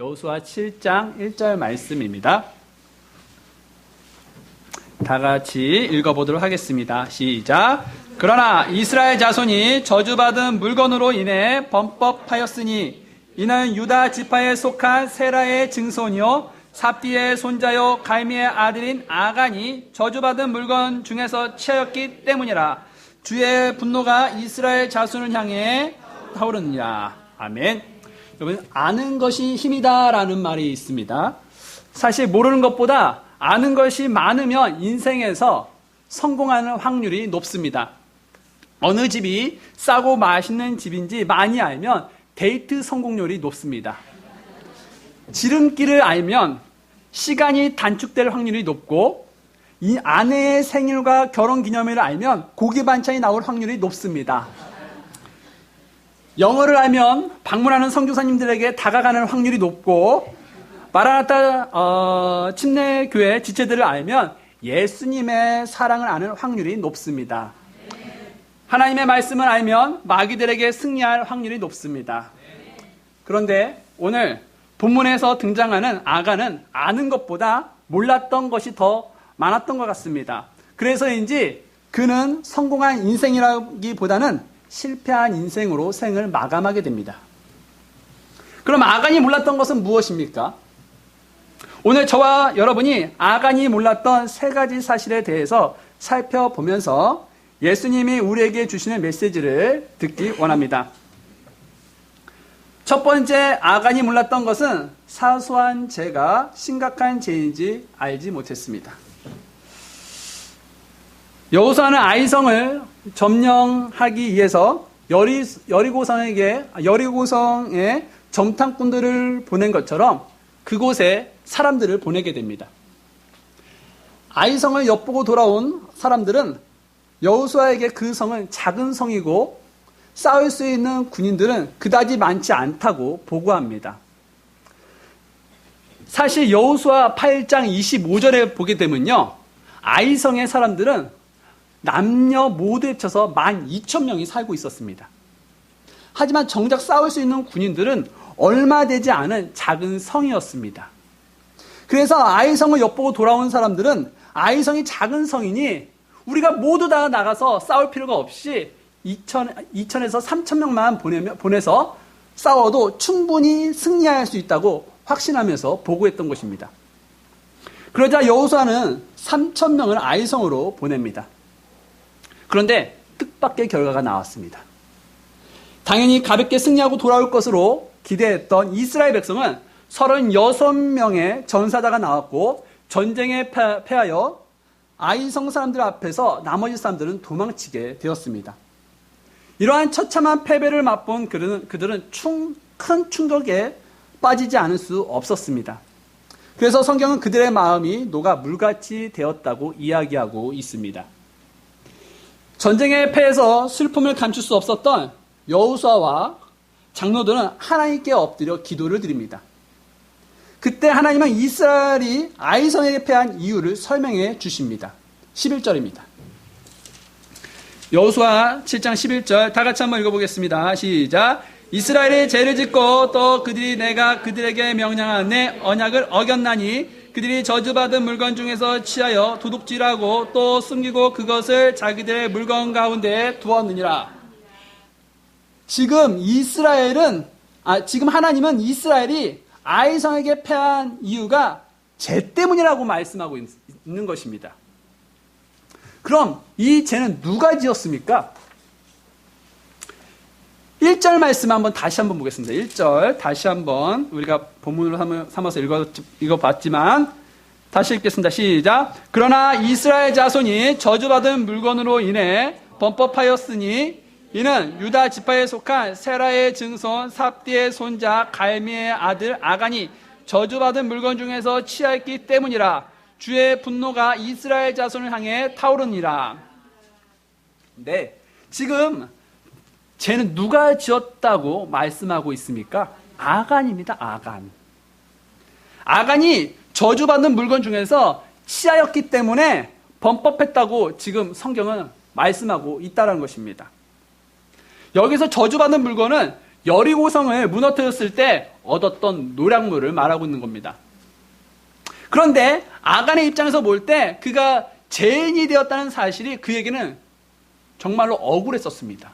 여호수아 7장 1절 말씀입니다. 다 같이 읽어보도록 하겠습니다. 시작. 그러나 이스라엘 자손이 저주받은 물건으로 인해 범법하였으니 이는 유다 지파에 속한 세라의 증손이요 삽디의 손자요 갈미의 아들인 아간이 저주받은 물건 중에서 취하였기 때문이라. 주의 분노가 이스라엘 자손을 향해 타오르느니라. 아멘. 여러분, 아는 것이 힘이다 라는 말이 있습니다. 사실 모르는 것보다 아는 것이 많으면 인생에서 성공하는 확률이 높습니다. 어느 집이 싸고 맛있는 집인지 많이 알면 데이트 성공률이 높습니다. 지름길을 알면 시간이 단축될 확률이 높고, 이 아내의 생일과 결혼기념일을 알면 고기 반찬이 나올 확률이 높습니다. 영어를 알면 방문하는 선교사님들에게 다가가는 확률이 높고, 마라나타 침례교회 지체들을 알면 예수님의 사랑을 아는 확률이 높습니다. 하나님의 말씀을 알면 마귀들에게 승리할 확률이 높습니다. 그런데 오늘 본문에서 등장하는 아간은 아는 것보다 몰랐던 것이 더 많았던 것 같습니다. 그래서인지 그는 성공한 인생이라기보다는 실패한 인생으로 생을 마감하게 됩니다. 그럼 아간이 몰랐던 것은 무엇입니까? 오늘 저와 여러분이 아간이 몰랐던 세 가지 사실에 대해서 살펴보면서 예수님이 우리에게 주시는 메시지를 듣기 원합니다. 첫 번째, 아간이 몰랐던 것은 사소한 죄가 심각한 죄인지 알지 못했습니다. 여호수아는 아이성을 점령하기 위해서 여리고성에 정탐꾼들을 보낸 것처럼 그곳에 사람들을 보내게 됩니다. 아이성을 엿보고 돌아온 사람들은 여호수아에게 그 성은 작은 성이고 싸울 수 있는 군인들은 그다지 많지 않다고 보고합니다. 사실 여호수아 8장 25절에 보게 되면요, 아이성의 사람들은 남녀 모두 합쳐서 12,000명이 살고 있었습니다. 하지만 정작 싸울 수 있는 군인들은 얼마 되지 않은 작은 성이었습니다. 그래서 아이성을 엿보고 돌아온 사람들은 아이성이 작은 성이니 우리가 모두 다 나가서 싸울 필요가 없이 2,000에서 3,000명만 보내서 싸워도 충분히 승리할 수 있다고 확신하면서 보고했던 것입니다. 그러자 여호수아는 3,000명을 아이성으로 보냅니다. 그런데 뜻밖의 결과가 나왔습니다. 당연히 가볍게 승리하고 돌아올 것으로 기대했던 이스라엘 백성은 36명의 전사자가 나왔고 전쟁에 패하여 아이성 사람들 앞에서 나머지 사람들은 도망치게 되었습니다. 이러한 처참한 패배를 맛본 그들은 큰 충격에 빠지지 않을 수 없었습니다. 그래서 성경은 그들의 마음이 녹아 물같이 되었다고 이야기하고 있습니다. 전쟁에 패해서 슬픔을 감출 수 없었던 여호수아와 장로들은 하나님께 엎드려 기도를 드립니다. 그때 하나님은 이스라엘이 아이성에게 패한 이유를 설명해 주십니다. 11절입니다. 여호수아 7장 11절 다 같이 한번 읽어보겠습니다. 시작. 이스라엘이 죄를 짓고 또 그들이 내가 그들에게 명령한 내 언약을 어겼나니 그들이 저주받은 물건 중에서 취하여 도둑질하고 또 숨기고 그것을 자기들의 물건 가운데 두었느니라. 지금 하나님은 이스라엘이 아이성에게 패한 이유가 죄 때문이라고 말씀하고 있는 것입니다. 그럼 이 죄는 누가 지었습니까? 1절 말씀 다시 한번 보겠습니다. 1절 다시 한번 우리가 본문으로 삼아서 읽어봤지만 다시 읽겠습니다. 시작. 그러나 이스라엘 자손이 저주받은 물건으로 인해 범법하였으니 이는 유다 지파에 속한 세라의 증손 삽디의 손자 갈미의 아들 아간이 저주받은 물건 중에서 취하였기 때문이라. 주의 분노가 이스라엘 자손을 향해 타오르니라. 네, 지금 죄는 누가 지었다고 말씀하고 있습니까? 아간입니다. 아간이 저주받는 물건 중에서 취하였기 때문에 범법했다고 지금 성경은 말씀하고 있다는 것입니다. 여기서 저주받는 물건은 여리고성을 무너뜨렸을 때 얻었던 노략물을 말하고 있는 겁니다. 그런데 아간의 입장에서 볼 때 그가 죄인이 되었다는 사실이 그에게는 정말로 억울했었습니다.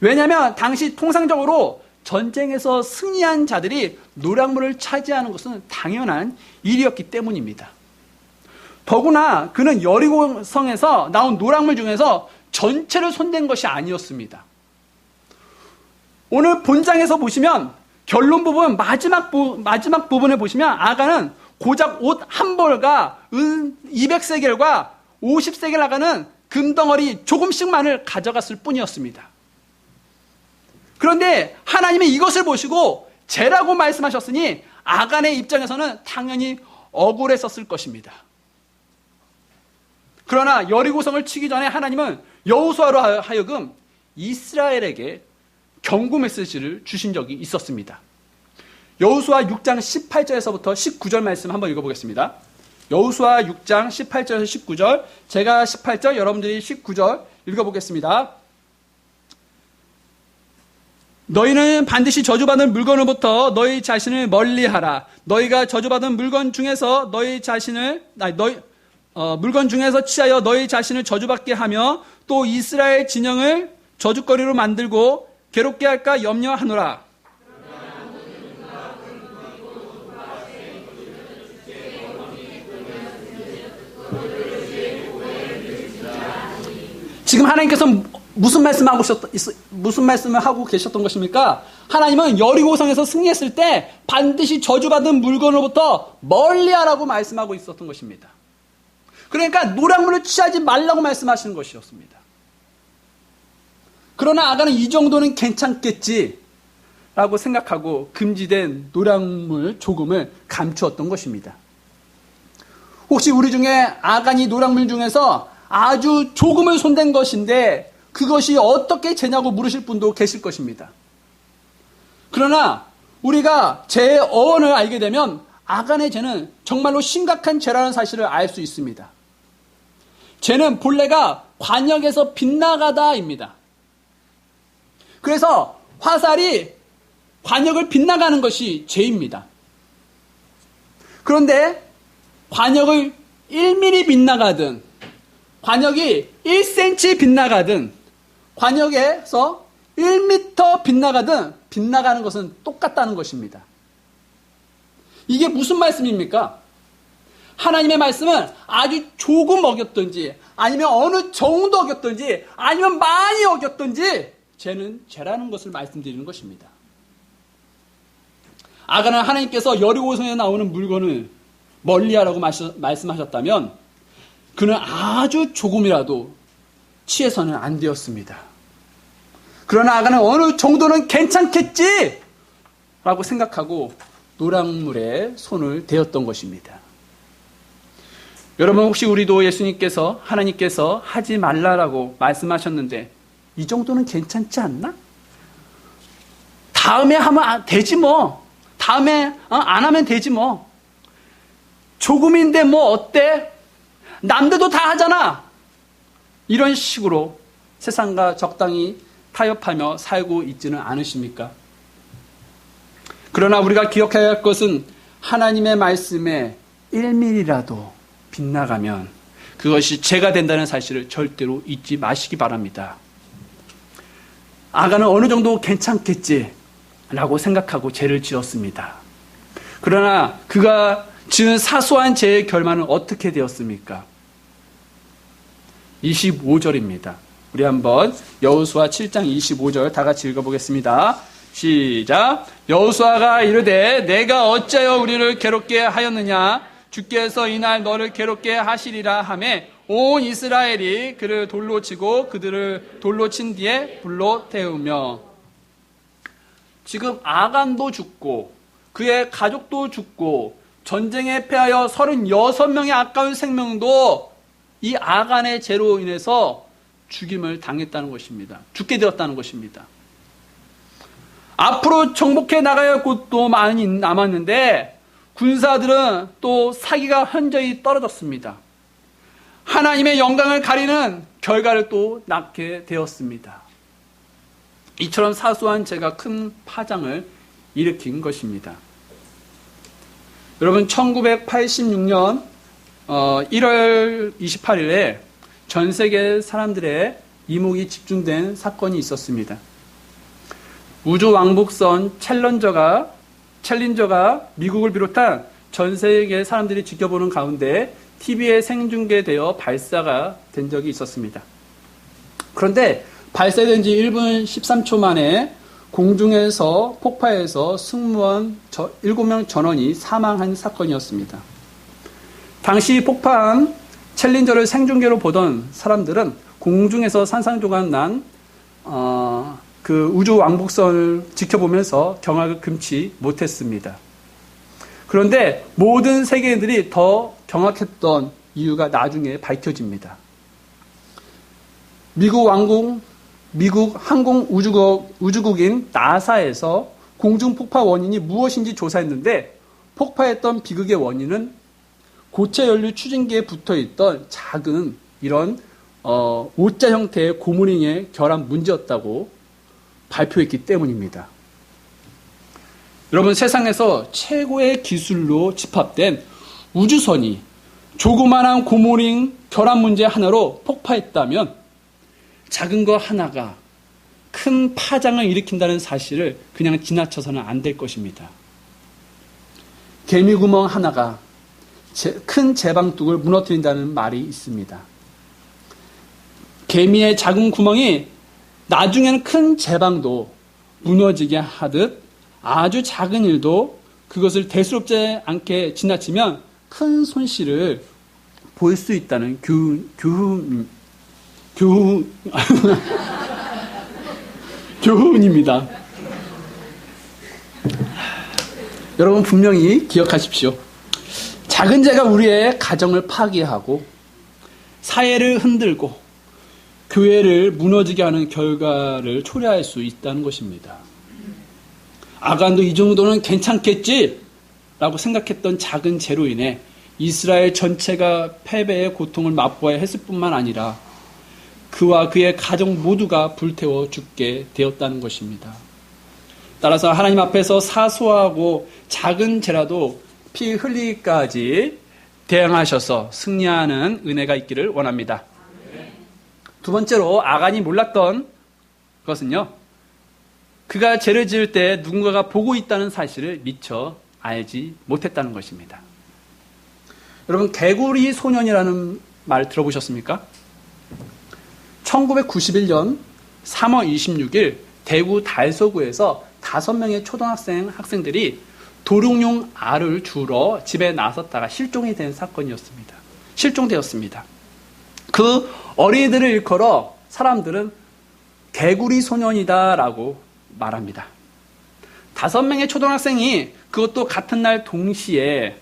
왜냐하면 당시 통상적으로 전쟁에서 승리한 자들이 노략물을 차지하는 것은 당연한 일이었기 때문입니다. 더구나 그는 여리고성에서 나온 노략물 중에서 전체를 손댄 것이 아니었습니다. 오늘 본장에서 보시면 결론 부분 마지막 부분에 보시면 아간은 고작 옷 한 벌과 은 200세겔과 50세겔 나가는 금덩어리 조금씩만을 가져갔을 뿐이었습니다. 그런데 하나님이 이것을 보시고 죄라고 말씀하셨으니 아간의 입장에서는 당연히 억울했었을 것입니다. 그러나 여리고성을 치기 전에 하나님은 여호수아로 하여금 이스라엘에게 경고 메시지를 주신 적이 있었습니다. 여호수아 6장 18절에서부터 19절 말씀 한번 읽어보겠습니다. 여호수아 6장 18절에서 19절, 제가 18절, 여러분들이 19절 읽어보겠습니다. 너희는 반드시 저주받은 물건으로부터 너희 자신을 멀리하라. 너희가 저주받은 물건 중에서 물건 중에서 취하여 너희 자신을 저주받게 하며 또 이스라엘 진영을 저주거리로 만들고 괴롭게 할까 염려하노라. 지금 하나님께서 무슨 말씀을 하고 계셨던 것입니까? 하나님은 여리고성에서 승리했을 때 반드시 저주받은 물건으로부터 멀리하라고 말씀하고 있었던 것입니다. 그러니까 노략물을 취하지 말라고 말씀하시는 것이었습니다. 그러나 아간은 이 정도는 괜찮겠지라고 생각하고 금지된 노략물 조금을 감추었던 것입니다. 혹시 우리 중에 아간이 노략물 중에서 아주 조금을 손댄 것인데 그것이 어떻게 죄냐고 물으실 분도 계실 것입니다. 그러나 우리가 죄의 어원을 알게 되면 아간의 죄는 정말로 심각한 죄라는 사실을 알 수 있습니다. 죄는 본래가 관역에서 빗나가다입니다. 그래서 화살이 관역을 빗나가는 것이 죄입니다. 그런데 관역을 1mm 빗나가든 관역이 1cm 빗나가든 관역에서 1m 빗나가든 빗나가는 것은 똑같다는 것입니다. 이게 무슨 말씀입니까? 하나님의 말씀은 아주 조금 어겼든지 아니면 어느 정도 어겼든지 아니면 많이 어겼든지 죄는 죄라는 것을 말씀드리는 것입니다. 아간은 하나님께서 여리고성에 나오는 물건을 멀리하라고 말씀하셨다면 그는 아주 조금이라도 취해서는 안 되었습니다. 그러나 아간은 어느 정도는 괜찮겠지 라고 생각하고 노략물에 손을 대었던 것입니다. 여러분 혹시 우리도 예수님께서 하나님께서 하지 말라라고 말씀하셨는데 이 정도는 괜찮지 않나? 다음에 하면 되지 뭐. 다음에 안 하면 되지 뭐. 조금인데 뭐 어때? 남들도 다 하잖아. 이런 식으로 세상과 적당히 타협하며 살고 있지는 않으십니까? 그러나 우리가 기억해야 할 것은 하나님의 말씀에 1mm라도 빗나가면 그것이 죄가 된다는 사실을 절대로 잊지 마시기 바랍니다. 아간은 어느 정도 괜찮겠지라고 생각하고 죄를 지었습니다. 그러나 그가 지은 사소한 죄의 결말은 어떻게 되었습니까? 25절입니다. 우리 한번 여호수아 7장 25절 다 같이 읽어보겠습니다. 시작. 여호수아가 이르되 내가 어찌하여 우리를 괴롭게 하였느냐? 주께서 이날 너를 괴롭게 하시리라 하매 온 이스라엘이 그를 돌로 치고 그들을 돌로 친 뒤에 불로 태우며. 지금 아간도 죽고 그의 가족도 죽고 전쟁에 패하여 36명의 아까운 생명도 이 아간의 죄로 인해서 죽임을 당했다는 것입니다. 죽게 되었다는 것입니다. 앞으로 정복해 나가야 할 곳도 많이 남았는데 군사들은 또 사기가 현저히 떨어졌습니다. 하나님의 영광을 가리는 결과를 또 낳게 되었습니다. 이처럼 사소한 죄가 큰 파장을 일으킨 것입니다. 여러분 1986년 1월 28일에 전 세계 사람들의 이목이 집중된 사건이 있었습니다. 우주 왕복선 챌린저가 미국을 비롯한 전 세계 사람들이 지켜보는 가운데 TV에 생중계되어 발사가 된 적이 있었습니다. 그런데 발사된 지 1분 13초 만에 공중에서 폭파해서 승무원 7명 전원이 사망한 사건이었습니다. 당시 폭파한 챌린저를 생중계로 보던 사람들은 공중에서 산산조각 난 그 우주 왕복선을 지켜보면서 경악을 금치 못했습니다. 그런데 모든 세계인들이 더 경악했던 이유가 나중에 밝혀집니다. 미국 항공우주국인 나사에서 공중폭파 원인이 무엇인지 조사했는데 폭파했던 비극의 원인은 고체 연료 추진기에 붙어있던 작은 이런 O자 형태의 고무링의 결함 문제였다고 발표했기 때문입니다. 여러분 세상에서 최고의 기술로 집합된 우주선이 조그만한 고무링 결함 문제 하나로 폭파했다면 작은 거 하나가 큰 파장을 일으킨다는 사실을 그냥 지나쳐서는 안 될 것입니다. 개미구멍 하나가 큰 제방뚝을 무너뜨린다는 말이 있습니다. 개미의 작은 구멍이 나중에는 큰 제방도 무너지게 하듯 아주 작은 일도 그것을 대수롭지 않게 지나치면 큰 손실을 볼 수 있다는 교훈입니다. 여러분 분명히 기억하십시오. 작은 죄가 우리의 가정을 파괴하고 사회를 흔들고 교회를 무너지게 하는 결과를 초래할 수 있다는 것입니다. 아간도 이 정도는 괜찮겠지? 라고 생각했던 작은 죄로 인해 이스라엘 전체가 패배의 고통을 맛보아야 했을 뿐만 아니라 그와 그의 가정 모두가 불태워 죽게 되었다는 것입니다. 따라서 하나님 앞에서 사소하고 작은 죄라도 피 흘리기까지 대항하셔서 승리하는 은혜가 있기를 원합니다. 두 번째로 아간이 몰랐던 것은요, 그가 죄를 지을 때 누군가가 보고 있다는 사실을 미처 알지 못했다는 것입니다. 여러분 개구리 소년이라는 말 들어보셨습니까? 1991년 3월 26일 대구 달서구에서 5명의 학생들이 도룡뇽 알을 주러 집에 나섰다가 실종이 된 사건이었습니다. 실종되었습니다. 그 어린이들을 일컬어 사람들은 개구리 소년이다라고 말합니다. 5명의 초등학생이 그것도 같은 날 동시에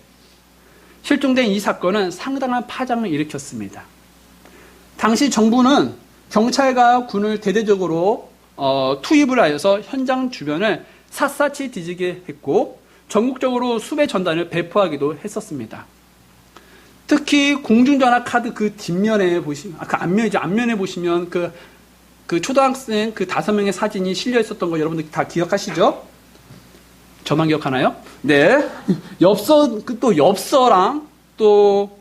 실종된 이 사건은 상당한 파장을 일으켰습니다. 당시 정부는 경찰과 군을 대대적으로 투입을 하여서 현장 주변을 샅샅이 뒤지게 했고 전국적으로 수배 전단을 배포하기도 했었습니다. 특히 공중전화 카드 그 뒷면에 보시면, 앞면에 보시면 그 초등학생 그 5명의 사진이 실려 있었던 거 여러분들 다 기억하시죠? 저만 기억하나요? 네. 또 엽서랑 또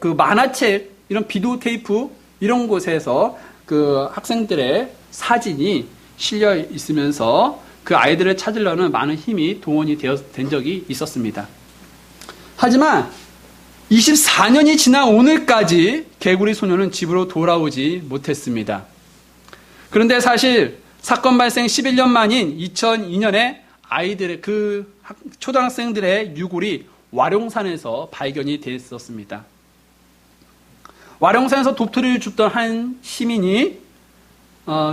그 만화책, 이런 비디오 테이프, 이런 곳에서 그 학생들의 사진이 실려 있으면서 그 아이들을 찾으려는 많은 힘이 동원이 된 적이 있었습니다. 하지만 24년이 지난 오늘까지 개구리 소년은 집으로 돌아오지 못했습니다. 그런데 사실 사건 발생 11년 만인 2002년에 아이들의 초등학생들의 유골이 와룡산에서 발견이 됐었습니다. 와룡산에서 도토리를 줍던 한 시민이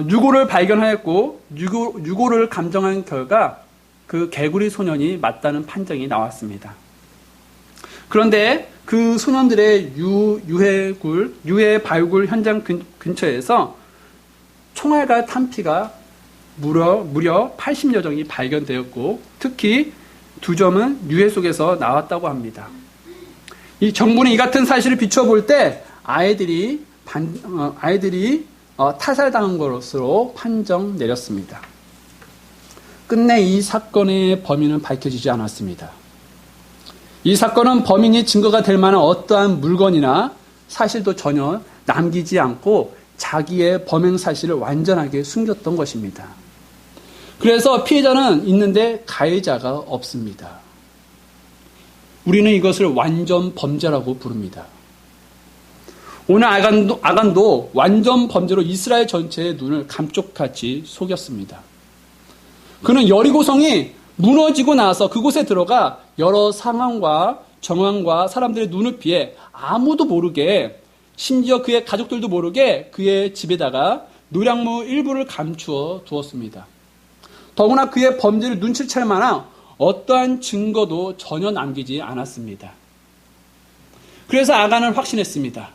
유골을 발견하였고 유골을 감정한 결과 그 개구리 소년이 맞다는 판정이 나왔습니다. 그런데 그 소년들의 유해 발굴 현장 근처에서 총알과 탄피가 무려 80여 정이 발견되었고 특히 2점은 유해 속에서 나왔다고 합니다. 이 정부는 이 같은 사실을 비춰볼 때 아이들이 타살당한 것으로 판정 내렸습니다. 끝내 이 사건의 범인은 밝혀지지 않았습니다. 이 사건은 범인이 증거가 될 만한 어떠한 물건이나 사실도 전혀 남기지 않고 자기의 범행 사실을 완전하게 숨겼던 것입니다. 그래서 피해자는 있는데 가해자가 없습니다. 우리는 이것을 완전 범죄라고 부릅니다. 오늘 아간도 완전 범죄로 이스라엘 전체의 눈을 감쪽같이 속였습니다. 그는 여리고성이 무너지고 나서 그곳에 들어가 여러 상황과 정황과 사람들의 눈을 피해 아무도 모르게, 심지어 그의 가족들도 모르게 그의 집에다가 노량무 일부를 감추어 두었습니다. 더구나 그의 범죄를 눈치챌 만한 어떠한 증거도 전혀 남기지 않았습니다. 그래서 아간은 확신했습니다.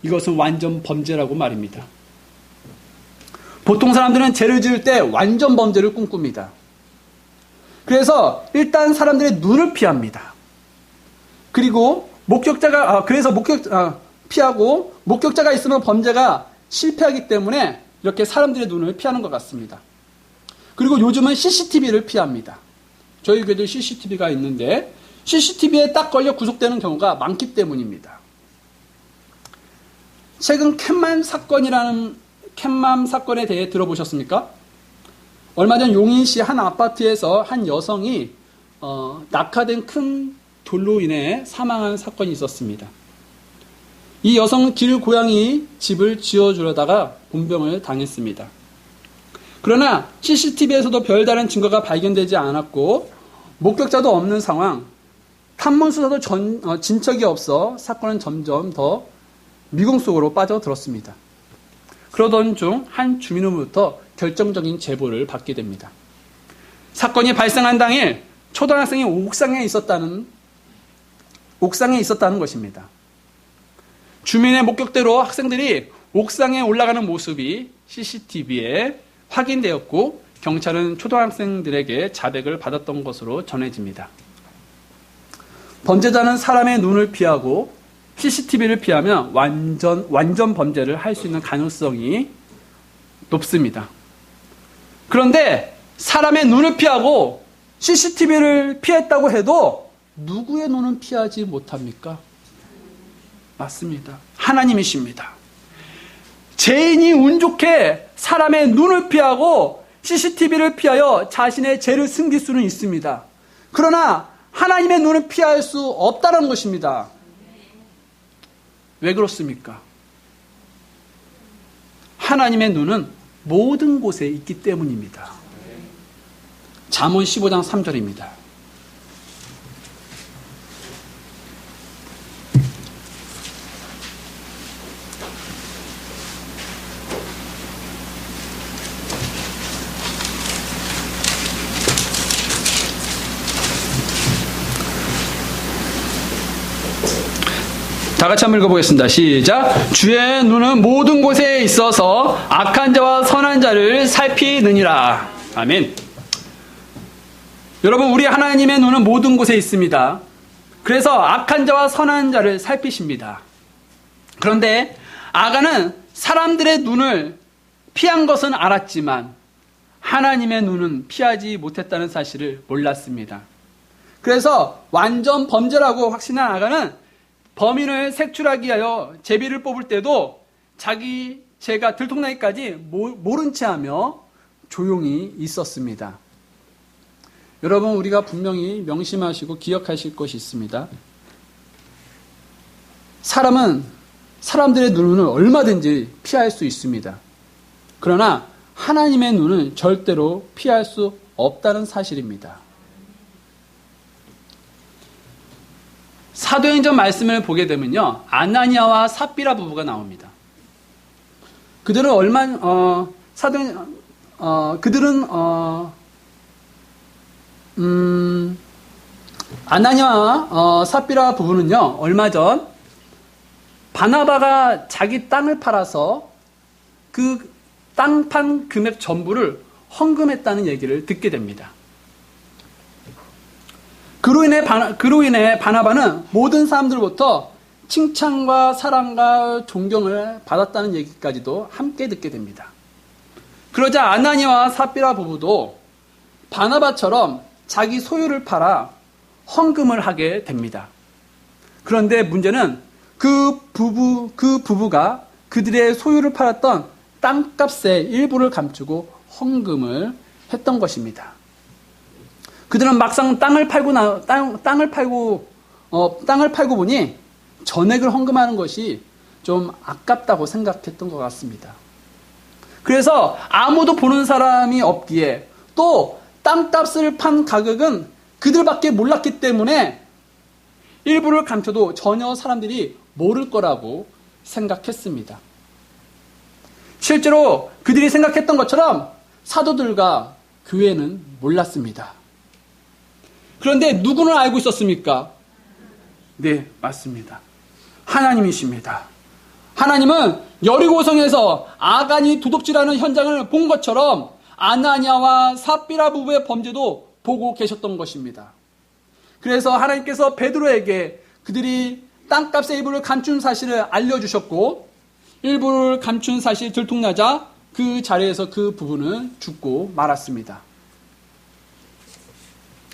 이것은 완전 범죄라고 말입니다. 보통 사람들은 죄를 지을 때 완전 범죄를 꿈꿉니다. 그래서 일단 사람들의 눈을 피합니다. 그리고 피하고 목격자가 있으면 범죄가 실패하기 때문에 이렇게 사람들의 눈을 피하는 것 같습니다. 그리고 요즘은 CCTV를 피합니다. 저희 교회도 CCTV가 있는데 CCTV에 딱 걸려 구속되는 경우가 많기 때문입니다. 최근 캣맘 사건에 대해 들어보셨습니까? 얼마 전 용인시 한 아파트에서 한 여성이 낙하된 큰 돌로 인해 사망한 사건이 있었습니다. 이 여성은 길 고양이 집을 지어주려다가 본병을 당했습니다. 그러나 CCTV에서도 별다른 증거가 발견되지 않았고 목격자도 없는 상황, 탐문수사도 진척이 없어 사건은 점점 더 미궁 속으로 빠져들었습니다. 그러던 중 한 주민으로부터 결정적인 제보를 받게 됩니다. 사건이 발생한 당일 초등학생이 옥상에 있었다는 것입니다. 주민의 목격대로 학생들이 옥상에 올라가는 모습이 CCTV에 확인되었고 경찰은 초등학생들에게 자백을 받았던 것으로 전해집니다. 범죄자는 사람의 눈을 피하고 CCTV를 피하면 완전 범죄를 할 수 있는 가능성이 높습니다. 그런데 사람의 눈을 피하고 CCTV를 피했다고 해도 누구의 눈은 피하지 못합니까? 맞습니다. 하나님이십니다. 죄인이 운 좋게 사람의 눈을 피하고 CCTV를 피하여 자신의 죄를 숨길 수는 있습니다. 그러나 하나님의 눈을 피할 수 없다는 것입니다. 왜 그렇습니까? 하나님의 눈은 모든 곳에 있기 때문입니다. 잠언 15장 3절입니다. 다 같이 한번 읽어보겠습니다. 시작. 주의 눈은 모든 곳에 있어서 악한 자와 선한 자를 살피느니라. 아멘. 여러분, 우리 하나님의 눈은 모든 곳에 있습니다. 그래서 악한 자와 선한 자를 살피십니다. 그런데 아간은 사람들의 눈을 피한 것은 알았지만 하나님의 눈은 피하지 못했다는 사실을 몰랐습니다. 그래서 완전 범죄라고 확신한 아간은 범인을 색출하기 위하여 제비를 뽑을 때도 자기 죄가 들통나기까지 모른 채 하며 조용히 있었습니다. 여러분, 우리가 분명히 명심하시고 기억하실 것이 있습니다. 사람은 사람들의 눈을 얼마든지 피할 수 있습니다. 그러나 하나님의 눈은 절대로 피할 수 없다는 사실입니다. 사도행전 말씀을 보게 되면요, 아나니아와 삽비라 부부가 나옵니다. 그들은 아나니아와 삽비라 부부는요, 얼마 전 바나바가 자기 땅을 팔아서 그 땅 판 금액 전부를 헌금했다는 얘기를 듣게 됩니다. 그로 인해 바나바는 모든 사람들로부터 칭찬과 사랑과 존경을 받았다는 얘기까지도 함께 듣게 됩니다. 그러자 아나니아와 삽비라 부부도 바나바처럼 자기 소유를 팔아 헌금을 하게 됩니다. 그런데 문제는 그 부부가 그들의 소유를 팔았던 땅값의 일부를 감추고 헌금을 했던 것입니다. 그들은 막상 땅을 팔고 보니 전액을 헌금하는 것이 좀 아깝다고 생각했던 것 같습니다. 그래서 아무도 보는 사람이 없기에 또 땅값을 판 가격은 그들밖에 몰랐기 때문에 일부를 감춰도 전혀 사람들이 모를 거라고 생각했습니다. 실제로 그들이 생각했던 것처럼 사도들과 교회는 몰랐습니다. 그런데 누구는 알고 있었습니까? 네, 맞습니다. 하나님이십니다. 하나님은 여리고성에서 아간이 도둑질하는 현장을 본 것처럼 아나니아와 삽비라 부부의 범죄도 보고 계셨던 것입니다. 그래서 하나님께서 베드로에게 그들이 땅값의 일부를 감춘 사실을 알려주셨고 일부를 감춘 사실이 들통나자 그 자리에서 그 부부는 죽고 말았습니다.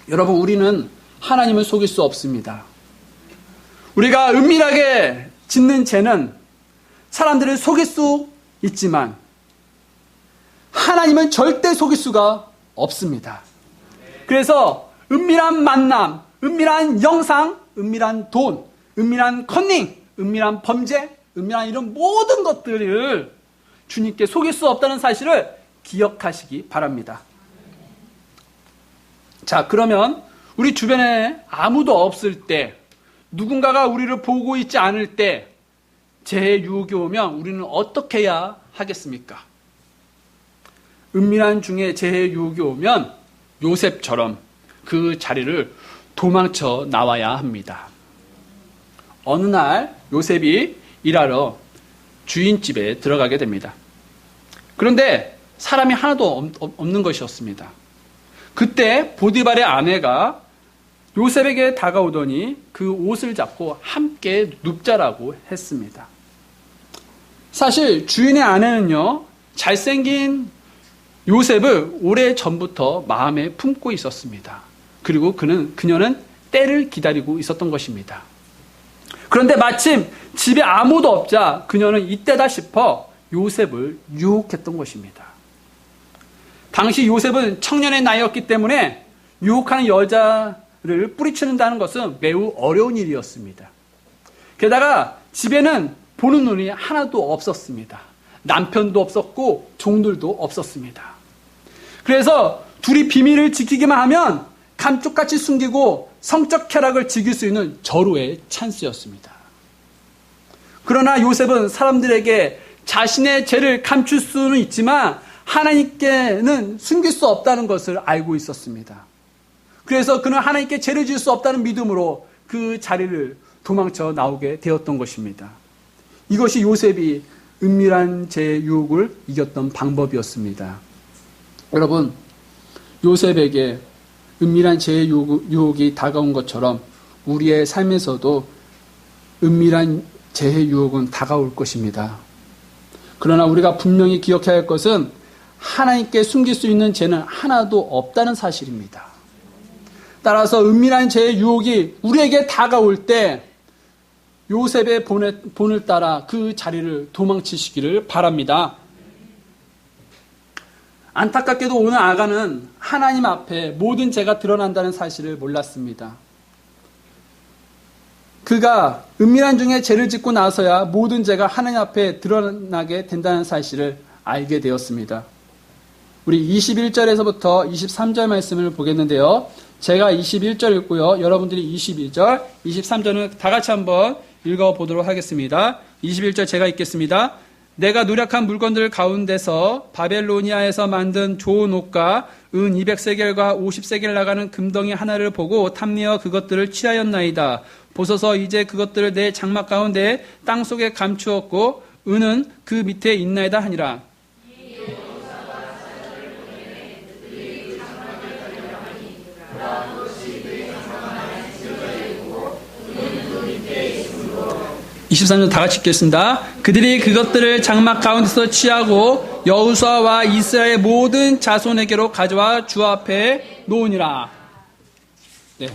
여러분, 우리는 하나님을 속일 수 없습니다. 우리가 은밀하게 짓는 죄는 사람들을 속일 수 있지만 하나님은 절대 속일 수가 없습니다. 그래서 은밀한 만남, 은밀한 영상, 은밀한 돈, 은밀한 컨닝, 은밀한 범죄, 은밀한 이런 모든 것들을 주님께 속일 수 없다는 사실을 기억하시기 바랍니다. 자, 그러면 우리 주변에 아무도 없을 때, 누군가가 우리를 보고 있지 않을 때 재해 유혹이 오면 우리는 어떻게 해야 하겠습니까? 은밀한 중에 재해 유혹이 오면 요셉처럼 그 자리를 도망쳐 나와야 합니다. 어느 날 요셉이 일하러 주인집에 들어가게 됩니다. 그런데 사람이 하나도 없는 것이었습니다. 그때 보디발의 아내가 요셉에게 다가오더니 그 옷을 잡고 함께 눕자라고 했습니다. 사실 주인의 아내는요, 잘생긴 요셉을 오래전부터 마음에 품고 있었습니다. 그리고 그녀는 때를 기다리고 있었던 것입니다. 그런데 마침 집에 아무도 없자 그녀는 이때다 싶어 요셉을 유혹했던 것입니다. 당시 요셉은 청년의 나이였기 때문에 유혹하는 여자를 뿌리치는다는 것은 매우 어려운 일이었습니다. 게다가 집에는 보는 눈이 하나도 없었습니다. 남편도 없었고 종들도 없었습니다. 그래서 둘이 비밀을 지키기만 하면 감쪽같이 숨기고 성적 쾌락을 즐길 수 있는 절호의 찬스였습니다. 그러나 요셉은 사람들에게 자신의 죄를 감출 수는 있지만 하나님께는 숨길 수 없다는 것을 알고 있었습니다. 그래서 그는 하나님께 죄를 지을 수 없다는 믿음으로 그 자리를 도망쳐 나오게 되었던 것입니다. 이것이 요셉이 은밀한 죄의 유혹을 이겼던 방법이었습니다. 여러분, 요셉에게 은밀한 죄의 유혹이 다가온 것처럼 우리의 삶에서도 은밀한 죄의 유혹은 다가올 것입니다. 그러나 우리가 분명히 기억해야 할 것은 하나님께 숨길 수 있는 죄는 하나도 없다는 사실입니다. 따라서 은밀한 죄의 유혹이 우리에게 다가올 때 요셉의 본을 따라 그 자리를 도망치시기를 바랍니다. 안타깝게도 오늘 아간은 하나님 앞에 모든 죄가 드러난다는 사실을 몰랐습니다. 그가 은밀한 중에 죄를 짓고 나서야 모든 죄가 하나님 앞에 드러나게 된다는 사실을 알게 되었습니다. 우리 21절에서부터 23절 말씀을 보겠는데요. 제가 21절 읽고요. 여러분들이 22절, 23절은 다 같이 한번 읽어보도록 하겠습니다. 21절 제가 읽겠습니다. 내가 누락한 물건들 가운데서 바벨로니아에서 만든 좋은 옷과 은 200세겔과 50세겔 나가는 금덩이 하나를 보고 탐내어 그것들을 취하였나이다. 보소서 이제 그것들을 내 장막 가운데 땅속에 감추었고 은은 그 밑에 있나이다 하니라. 23절 다 같이 읽겠습니다. 그들이 그것들을 장막 가운데서 취하고 여호수아와 이스라엘 모든 자손에게로 가져와 주 앞에 놓으니라. 네.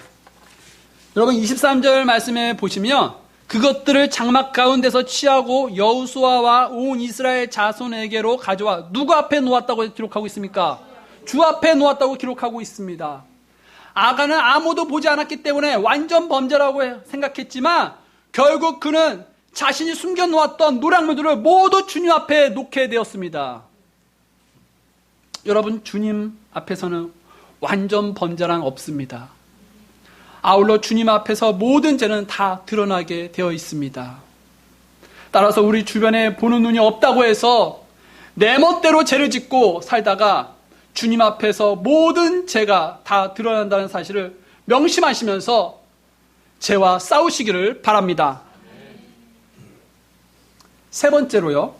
여러분 23절 말씀에 보시면 그것들을 장막 가운데서 취하고 여호수아와 온 이스라엘 자손에게로 가져와 누구 앞에 놓았다고 기록하고 있습니까? 주 앞에 놓았다고 기록하고 있습니다. 아간은 아무도 보지 않았기 때문에 완전 범죄라고 생각했지만 결국 그는 자신이 숨겨놓았던 노략물들을 모두 주님 앞에 놓게 되었습니다. 여러분, 주님 앞에서는 완전 범죄란 없습니다. 아울러 주님 앞에서 모든 죄는 다 드러나게 되어 있습니다. 따라서 우리 주변에 보는 눈이 없다고 해서 내 멋대로 죄를 짓고 살다가 주님 앞에서 모든 죄가 다 드러난다는 사실을 명심하시면서 죄와 싸우시기를 바랍니다. 세 번째로요,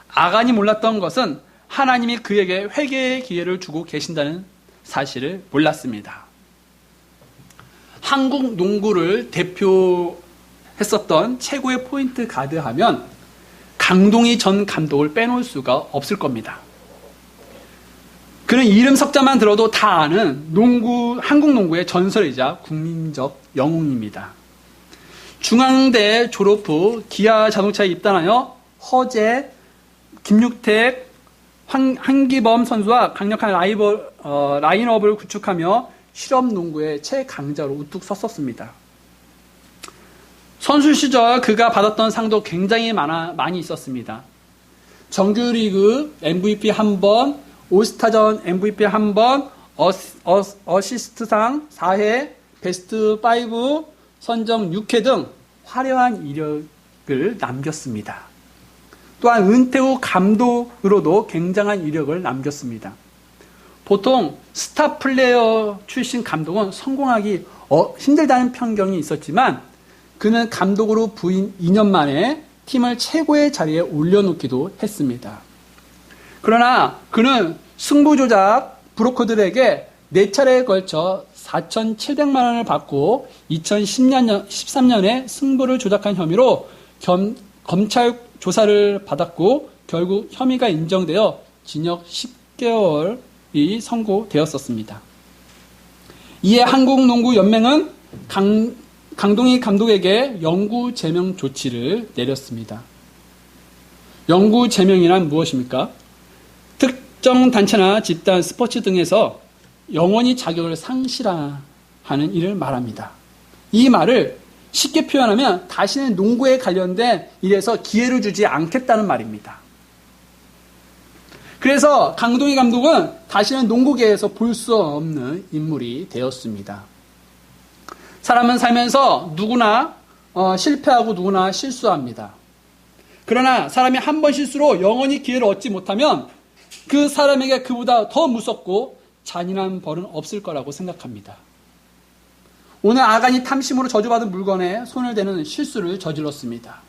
아간이 몰랐던 것은 하나님이 그에게 회개의 기회를 주고 계신다는 사실을 몰랐습니다. 한국 농구를 대표했었던 최고의 포인트 가드 하면 강동희 전 감독을 빼놓을 수가 없을 겁니다. 그는 이름 석자만 들어도 다 아는 한국 농구의 전설이자 국민적 영웅입니다. 중앙대 졸업 후 기아 자동차에 입단하여 허재, 김육택, 한기범 선수와 강력한 라인업을 구축하며 실업 농구의 최강자로 우뚝 섰었습니다. 선수 시절 그가 받았던 상도 굉장히 많이 있었습니다. 정규리그 MVP 1번, 올스타전 MVP 1번, 어시스트상 4회, 베스트 5 선정 6회 등 화려한 이력을 남겼습니다. 또한 은퇴 후 감독으로도 굉장한 이력을 남겼습니다. 보통 스타 플레이어 출신 감독은 성공하기 힘들다는 편견이 있었지만 그는 감독으로 부임 2년 만에 팀을 최고의 자리에 올려놓기도 했습니다. 그러나 그는 승부조작 브로커들에게 4차례에 걸쳐 4,700만 원을 받고 2013년에 승부를 조작한 혐의로 검찰 조사를 받았고 결국 혐의가 인정되어 징역 10개월이 선고되었었습니다. 이에 한국농구연맹은 강동희 감독에게 영구 제명 조치를 내렸습니다. 영구 제명이란 무엇입니까? 특정 단체나 집단, 스포츠 등에서 영원히 자격을 상실하는 일을 말합니다. 이 말을 쉽게 표현하면 다시는 농구에 관련된 일에서 기회를 주지 않겠다는 말입니다. 그래서 강동희 감독은 다시는 농구계에서 볼 수 없는 인물이 되었습니다. 사람은 살면서 누구나 실패하고 누구나 실수합니다. 그러나 사람이 한 번 실수로 영원히 기회를 얻지 못하면 그 사람에게 그보다 더 무섭고 잔인한 벌은 없을 거라고 생각합니다. 오늘 아간이 탐심으로 저주받은 물건에 손을 대는 실수를 저질렀습니다.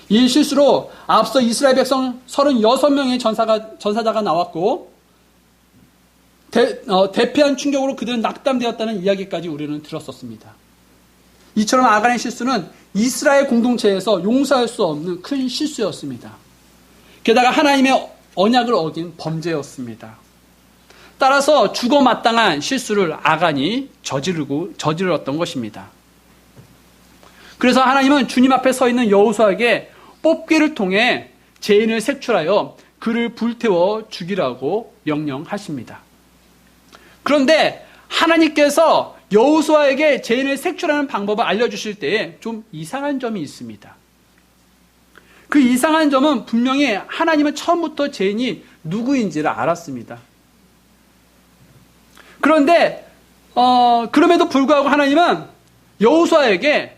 이 실수로 앞서 이스라엘 백성 36명의 전사자가 나왔고 대패한 충격으로 그들은 낙담되었다는 이야기까지 우리는 들었었습니다. 이처럼 아간의 실수는 이스라엘 공동체에서 용서할 수 없는 큰 실수였습니다. 게다가 하나님의 언약을 어긴 범죄였습니다. 따라서 죽어 마땅한 실수를 아간이 저질렀던 것입니다. 그래서 하나님은 주님 앞에 서 있는 여호수아에게 뽑기를 통해 죄인을 색출하여 그를 불태워 죽이라고 명령하십니다. 그런데 하나님께서 여호수아에게 죄인을 색출하는 방법을 알려주실 때에 좀 이상한 점이 있습니다. 그 이상한 점은 분명히 하나님은 처음부터 죄인이 누구인지를 알았습니다. 그런데 그럼에도 불구하고 하나님은 여호수아에게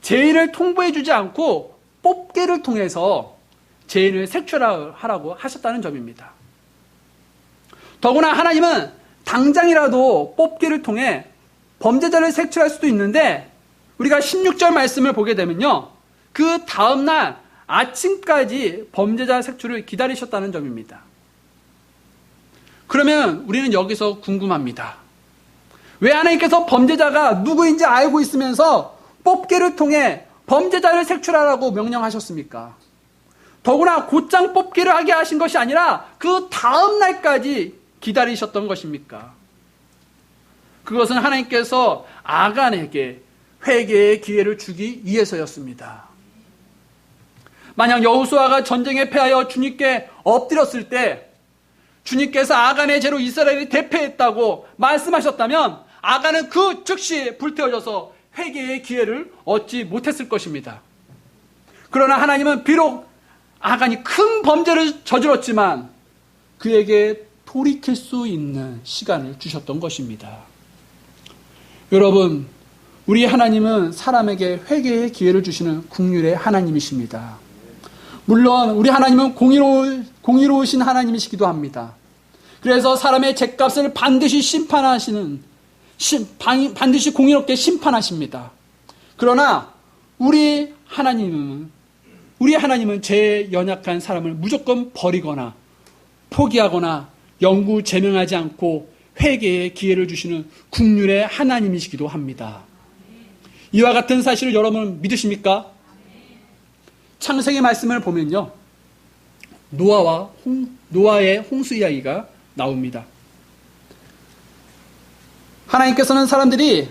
죄인을 통보해주지 않고 뽑기를 통해서 죄인을 색출하라고 하셨다는 점입니다. 더구나 하나님은 당장이라도 뽑기를 통해 범죄자를 색출할 수도 있는데 우리가 16절 말씀을 보게 되면요, 그 다음날 아침까지 범죄자 색출을 기다리셨다는 점입니다. 그러면 우리는 여기서 궁금합니다. 왜 하나님께서 범죄자가 누구인지 알고 있으면서 뽑기를 통해 범죄자를 색출하라고 명령하셨습니까? 더구나 곧장 뽑기를 하게 하신 것이 아니라 그 다음 날까지 기다리셨던 것입니까? 그것은 하나님께서 아간에게 회개의 기회를 주기 위해서였습니다. 만약 여호수아가 전쟁에 패하여 주님께 엎드렸을 때 주님께서 아간의 죄로 이스라엘이 대패했다고 말씀하셨다면 아간은 그 즉시 불태워져서 회개의 기회를 얻지 못했을 것입니다. 그러나 하나님은 비록 아간이 큰 범죄를 저질렀지만 그에게 돌이킬 수 있는 시간을 주셨던 것입니다. 여러분, 우리 하나님은 사람에게 회개의 기회를 주시는 긍휼의 하나님이십니다. 물론 우리 하나님은 공의로우신 하나님이시기도 합니다. 그래서 사람의 죄값을 반드시 반드시 공의롭게 심판하십니다. 그러나 우리 하나님은 죄에 연약한 사람을 무조건 버리거나 포기하거나 영구 제명하지 않고 회개의 기회를 주시는 긍휼의 하나님이시기도 합니다. 이와 같은 사실을 여러분 믿으십니까? 창세기 말씀을 보면요, 노아의 홍수 이야기가 나옵니다. 하나님께서는 사람들이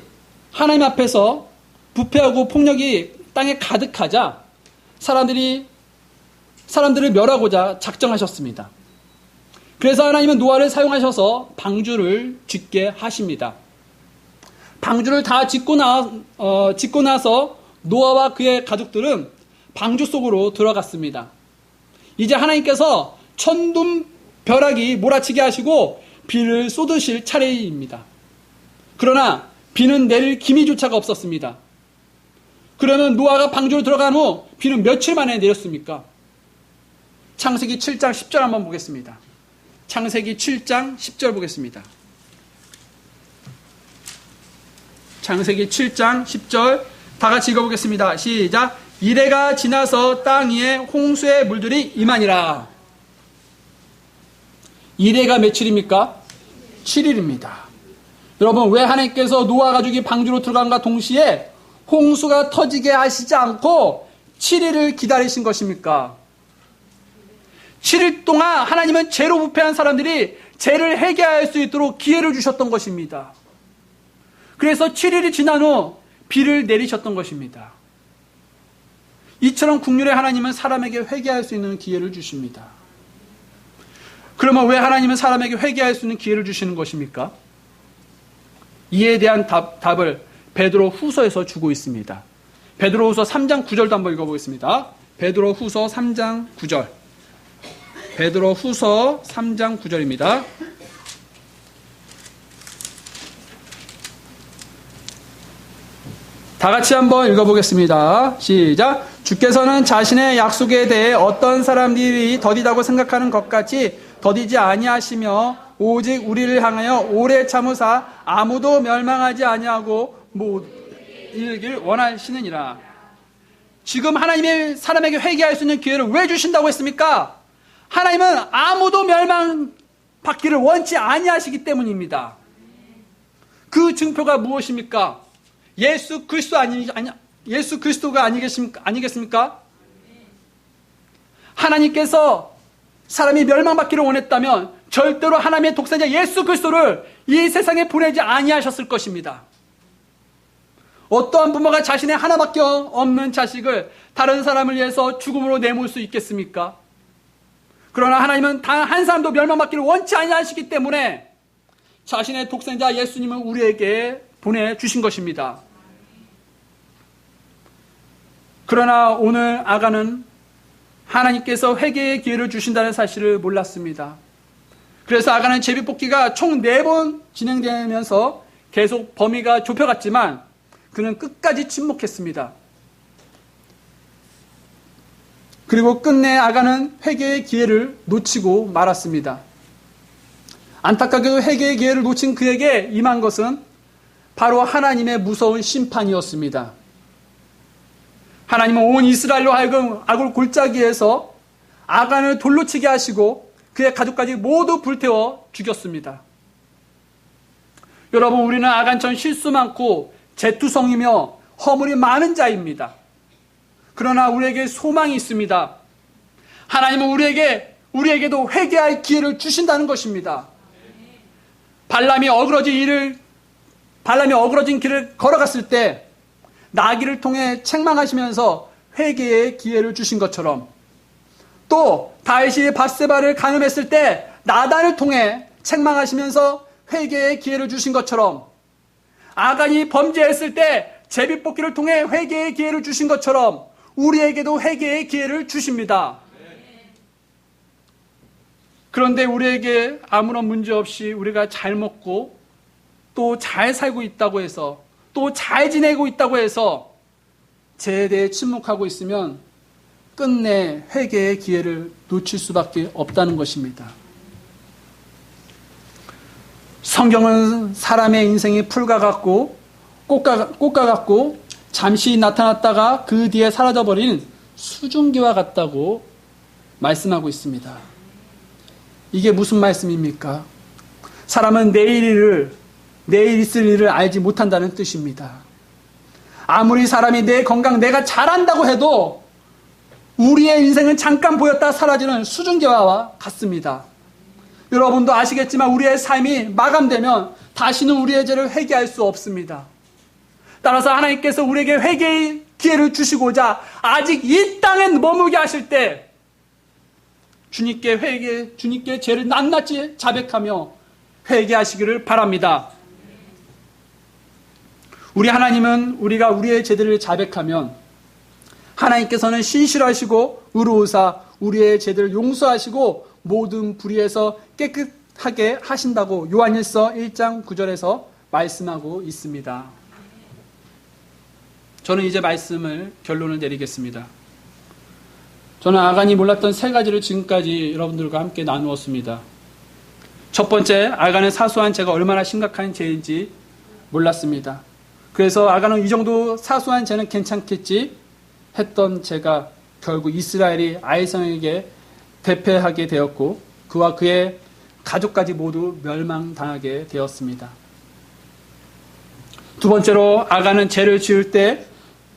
하나님 앞에서 부패하고 폭력이 땅에 가득하자 사람들을 멸하고자 작정하셨습니다. 그래서 하나님은 노아를 사용하셔서 방주를 짓게 하십니다. 방주를 다 짓고 나서 노아와 그의 가족들은 방주 속으로 들어갔습니다. 이제 하나님께서 천둥 벼락이 몰아치게 하시고 비를 쏟으실 차례입니다. 그러나 비는 내릴 기미조차가 없었습니다. 그러면 노아가 방주로 들어간 후 비는 며칠 만에 내렸습니까? 창세기 7장 10절 한번 보겠습니다. 창세기 7장 10절 보겠습니다. 창세기 7장 10절 다 같이 읽어보겠습니다. 시작. 이레가 지나서 땅 위에 홍수의 물들이 임하니라. 이레가 며칠입니까? 7일입니다. 여러분, 왜 하나님께서 노아 가족이 방주로 들어간과 동시에 홍수가 터지게 하시지 않고 7일을 기다리신 것입니까? 7일 동안 하나님은 죄로 부패한 사람들이 죄를 회개할 수 있도록 기회를 주셨던 것입니다. 그래서 7일이 지난 후 비를 내리셨던 것입니다. 이처럼 긍휼의 하나님은 사람에게 회개할 수 있는 기회를 주십니다. 그러면 왜 하나님은 사람에게 회개할 수 있는 기회를 주시는 것입니까? 이에 대한 답을 베드로 후서에서 주고 있습니다. 베드로 후서 3장 9절도 한번 읽어보겠습니다. 베드로 후서 3장 9절. 베드로 후서 3장 9절입니다. 다 같이 한번 읽어보겠습니다. 시작. 주께서는 자신의 약속에 대해 어떤 사람들이 더디다고 생각하는 것 같이 더디지 아니하시며 오직 우리를 향하여 오래 참으사 아무도 멸망하지 아니하고 모두 이르길 원하시느니라. 지금 하나님의 사람에게 회개할 수 있는 기회를 왜 주신다고 했습니까? 하나님은 아무도 멸망받기를 원치 아니하시기 때문입니다. 그 증표가 무엇입니까? 예수 그리스도가 아니겠습니까? 하나님께서 사람이 멸망받기를 원했다면 절대로 하나님의 독생자 예수 그리스도를 이 세상에 보내지 아니하셨을 것입니다. 어떠한 부모가 자신의 하나밖에 없는 자식을 다른 사람을 위해서 죽음으로 내몰 수 있겠습니까? 그러나 하나님은 단 한 사람도 멸망받기를 원치 아니하시기 때문에 자신의 독생자 예수님을 우리에게 보내주신 것입니다. 그러나 오늘 아간은 하나님께서 회개의 기회를 주신다는 사실을 몰랐습니다. 그래서 아간은 제비뽑기가 총 4번 진행되면서 계속 범위가 좁혀갔지만 그는 끝까지 침묵했습니다. 그리고 끝내 아간은 회개의 기회를 놓치고 말았습니다. 안타깝게도 회개의 기회를 놓친 그에게 임한 것은 바로 하나님의 무서운 심판이었습니다. 하나님은 온 이스라엘로 하여금 악을 골짜기에서 아간을 돌로 치게 하시고 그의 가족까지 모두 불태워 죽였습니다. 여러분, 우리는 아간처럼 실수 많고 재투성이며 허물이 많은 자입니다. 그러나 우리에게 소망이 있습니다. 하나님은 우리에게도 회개할 기회를 주신다는 것입니다. 발람이 어그러진 길을 걸어갔을 때 나귀를 통해 책망하시면서 회개의 기회를 주신 것처럼, 또 다윗이 밧세바를 간음했을 때 나단을 통해 책망하시면서 회개의 기회를 주신 것처럼, 아간이 범죄했을 때 제비뽑기를 통해 회개의 기회를 주신 것처럼 우리에게도 회개의 기회를 주십니다. 그런데 우리에게 아무런 문제 없이 우리가 잘 먹고 또 잘 살고 있다고 해서, 또 잘 지내고 있다고 해서 죄에 대해 침묵하고 있으면 끝내 회개의 기회를 놓칠 수밖에 없다는 것입니다. 성경은 사람의 인생이 풀과 같고 꽃과 같고 잠시 나타났다가 그 뒤에 사라져버린 수증기와 같다고 말씀하고 있습니다. 이게 무슨 말씀입니까? 사람은 내일 있을 일을 알지 못한다는 뜻입니다. 아무리 사람이 내 건강 내가 잘한다고 해도 우리의 인생은 잠깐 보였다 사라지는 수증기와 같습니다. 여러분도 아시겠지만 우리의 삶이 마감되면 다시는 우리의 죄를 회개할 수 없습니다. 따라서 하나님께서 우리에게 회개의 기회를 주시고자 아직 이 땅에 머물게 하실 때 주님께 죄를 낱낱이 자백하며 회개하시기를 바랍니다. 우리 하나님은 우리가 우리의 죄들을 자백하면 하나님께서는 신실하시고 의로우사 우리의 죄들을 용서하시고 모든 불의에서 깨끗하게 하신다고 요한일서 1장 9절에서 말씀하고 있습니다. 저는 이제 결론을 내리겠습니다. 저는 아간이 몰랐던 세 가지를 지금까지 여러분들과 함께 나누었습니다. 첫 번째, 아간의 사소한 죄가 얼마나 심각한 죄인지 몰랐습니다. 그래서 아간은 이 정도 사소한 죄는 괜찮겠지 했던 죄가 결국 이스라엘이 아이성에게 대패하게 되었고 그와 그의 가족까지 모두 멸망당하게 되었습니다. 두 번째로 아간은 죄를 지을 때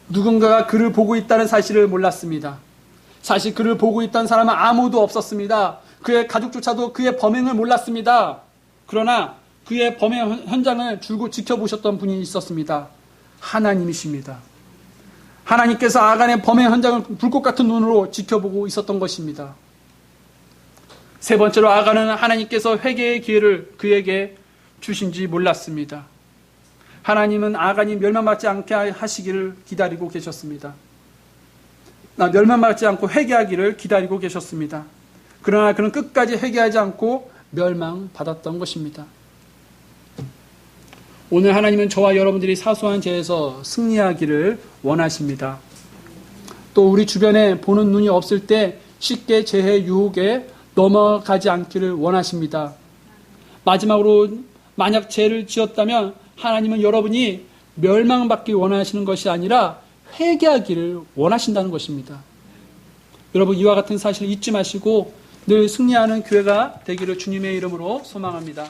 누군가가 그를 보고 있다는 사실을 몰랐습니다. 사실 그를 보고 있던 사람은 아무도 없었습니다. 그의 가족조차도 그의 범행을 몰랐습니다. 그러나 그의 범행 현장을 줄곧 지켜보셨던 분이 있었습니다. 하나님이십니다. 하나님께서 아간의 범행 현장을 불꽃 같은 눈으로 지켜보고 있었던 것입니다. 세 번째로 아간은 하나님께서 회개의 기회를 그에게 주신지 몰랐습니다. 하나님은 아간이 멸망받지 않게 하시기를 기다리고 계셨습니다. 멸망받지 않고 회개하기를 기다리고 계셨습니다. 그러나 그는 끝까지 회개하지 않고 멸망받았던 것입니다. 오늘 하나님은 저와 여러분들이 사소한 죄에서 승리하기를 원하십니다. 또 우리 주변에 보는 눈이 없을 때 쉽게 죄의 유혹에 넘어가지 않기를 원하십니다. 마지막으로 만약 죄를 지었다면 하나님은 여러분이 멸망받기 원하시는 것이 아니라 회개하기를 원하신다는 것입니다. 여러분 이와 같은 사실을 잊지 마시고 늘 승리하는 교회가 되기를 주님의 이름으로 소망합니다.